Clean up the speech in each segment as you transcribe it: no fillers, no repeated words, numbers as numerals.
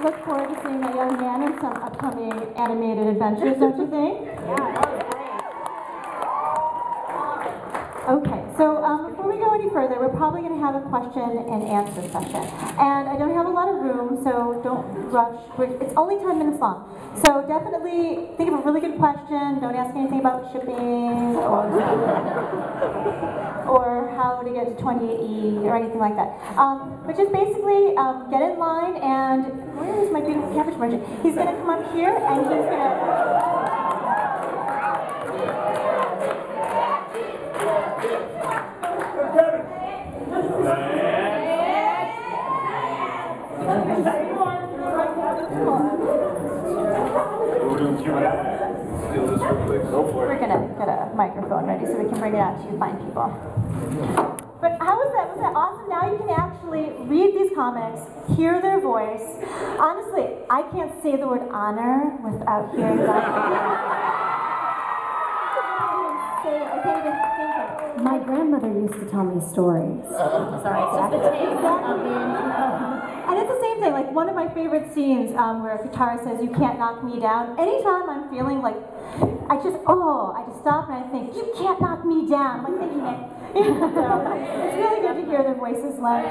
look forward to seeing that young man in some upcoming animated adventures, don't you think? Yeah, that was great. Okay, so before we go any further, we're probably going to have a question and answer session. And I don't have a lot of room, so don't rush. It's only 10 minutes long. So definitely think of a really good question. Don't ask anything about shipping or how to get to 28E or anything like that. But just basically get in line, and where is my beautiful cabbage merchant? He's going to come up here and he's going to... We're gonna get a microphone ready so we can bring it out to you fine people. But how was that? Was that awesome? Now you can actually read these comics, hear their voice. Honestly, I can't say the word honor without hearing that. I can't even think of it. My grandmother used to tell me stories. Sorry, and it's the same thing, like one of my favorite scenes where Katara says, "You can't knock me down." Anytime I'm feeling like, I just stop and I think, "You can't knock me down." I'm like thinking it. So it's really good to hear their voices lent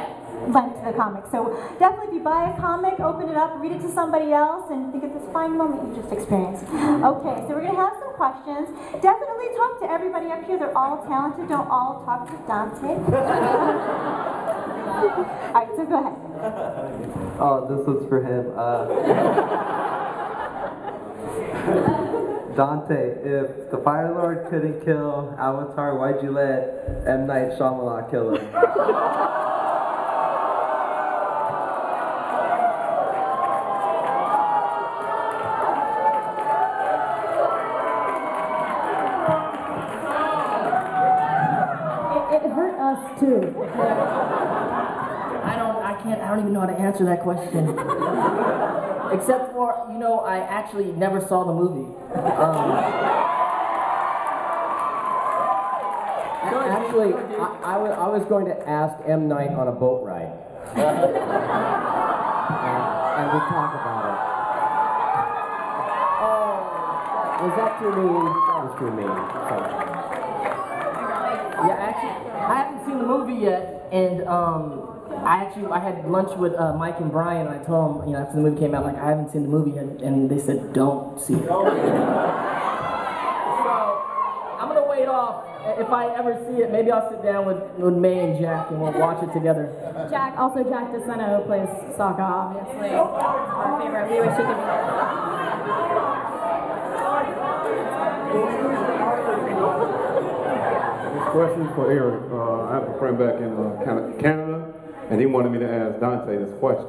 to the comic. So definitely if you buy a comic, open it up, read it to somebody else, and think of this fine moment you just experienced. Okay, so we're going to have some questions. Definitely talk to everybody up here. They're all talented. Don't all talk to Dante. Alright, so go ahead. Oh, this was for him. Dante, if the Fire Lord couldn't kill Avatar, why'd you let M. Night Shyamalan kill him? It hurt us too. I don't even know how to answer that question. Except for, you know, I actually never saw the movie. Actually, I was going to ask M. Night on a boat ride. And we talk about it. Oh, was that too mean? That was too mean. Sorry. Yeah, actually, I haven't seen the movie yet, and I had lunch with Mike and Brian, and I told them, you know, after the movie came out, like, I haven't seen the movie yet, and they said, don't see it. So, I'm gonna wait off. If I ever see it, maybe I'll sit down with May and Jack, and we'll watch it together. Jack DeSena, who plays Sokka, obviously. Our favorite. We wish he could be there. This question is for Eric. I have a friend back in Canada, and he wanted me to ask Dante this question.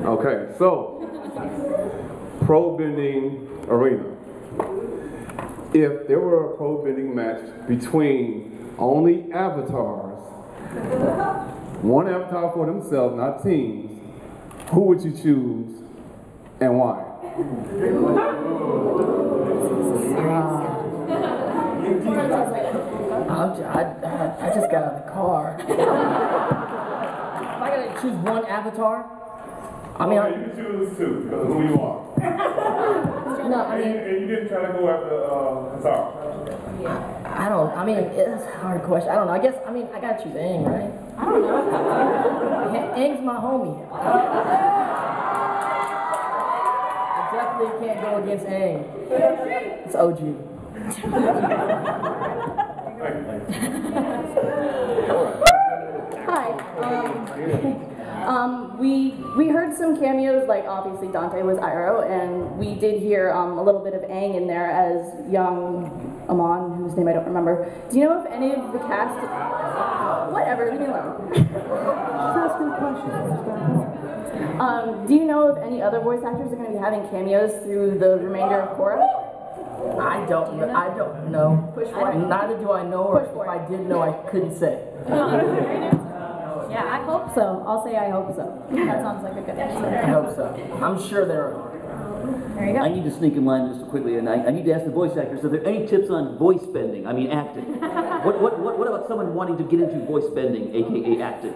Okay, so, pro bending arena. If there were a pro bending match between only avatars, one avatar for themselves, not teams, who would you choose and why? I just got out of the car. If I gotta choose one avatar, I mean, okay, you can choose two because of who you are. No, I mean, and you didn't try to go after Katara. I mean, it's a hard question. I don't know. I guess, I mean, I gotta choose Aang, right? I don't know. Aang's my homie. I definitely can't go against Aang. It's OG. Hi. We heard some cameos, like obviously Dante was Iroh, and we did hear a little bit of Aang in there as young Amon, whose name I don't remember. Do you know if any of the cast... Whatever, leave me alone. Just asking questions. Do you know if any other voice actors are going to be having cameos through the remainder of Korra? I don't know. Neither do I know, or if I did know, I couldn't say. Yeah, I hope so. I'll say I hope so. That sounds like a good answer. I hope so. I'm sure there are. There you go. I need to sneak in line just quickly, and I need to ask the voice actors, are there any tips on voice bending? I mean, acting? What about someone wanting to get into voice bending, aka acting?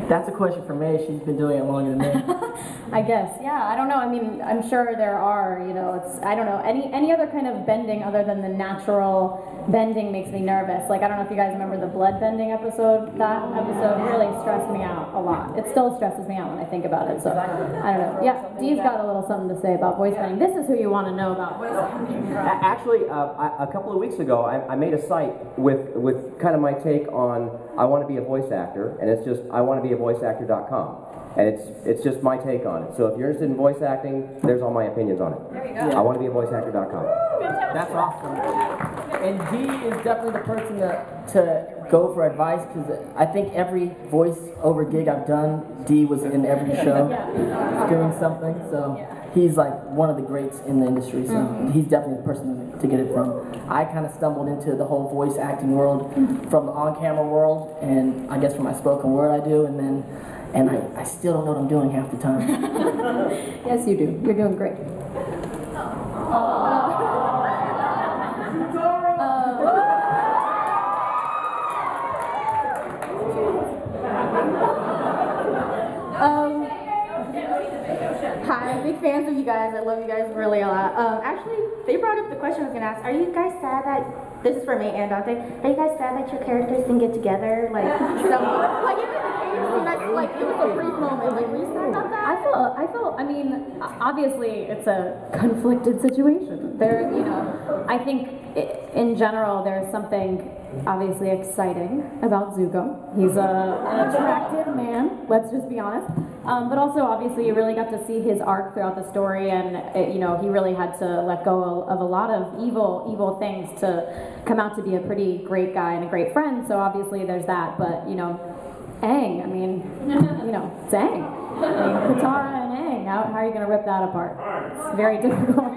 That's a question for May. She's been doing it longer than me. I guess, yeah. I don't know. I mean, I'm sure there are. You know, I don't know. Any other kind of bending other than the natural bending makes me nervous. Like I don't know if you guys remember the blood bending episode. That episode really stressed me out a lot. It still stresses me out when I think about it. So I don't know. Yeah, Dee's got a little something to say about voice bending. This is who you want to know about voice bending. Actually, a couple of weeks ago, I made a site with kind of my take on I want to be a voice actor, and it's just iwannabeavoiceactor.com. And it's just my take on it. So if you're interested in voice acting, there's all my opinions on it. There you go. iwannabeavoiceactor.com. That's awesome. And Dee is definitely the person to go for advice, because I think every voice-over gig I've done, Dee was in every show doing something. So he's like one of the greats in the industry. So he's definitely the person to get it from. I kind of stumbled into the whole voice acting world from the on-camera world, and I guess from my spoken word I do, and I still don't know what I'm doing half the time. Yes, you do. You're doing great. Hi, big fans of you guys. I love you guys really a lot. Actually, they brought up the question I was gonna ask. Are you guys sad that this is for me and Dante? Are you guys sad that your characters didn't get together? Like, like even the cave scene, like it was a brief moment. Like, were you sad about that? I felt. I mean, obviously, it's a conflicted situation. There, you know, I think in general, there's something obviously exciting about Zuko. He's an attractive man. Let's just be honest. But also, obviously, you really got to see his arc throughout the story, and you know, he really had to let go of a lot of evil things to come out to be a pretty great guy and a great friend. So obviously, there's that. But you know, Aang. I mean, you know, it's Aang. I mean, Katara and Aang. How are you going to rip that apart? It's very difficult.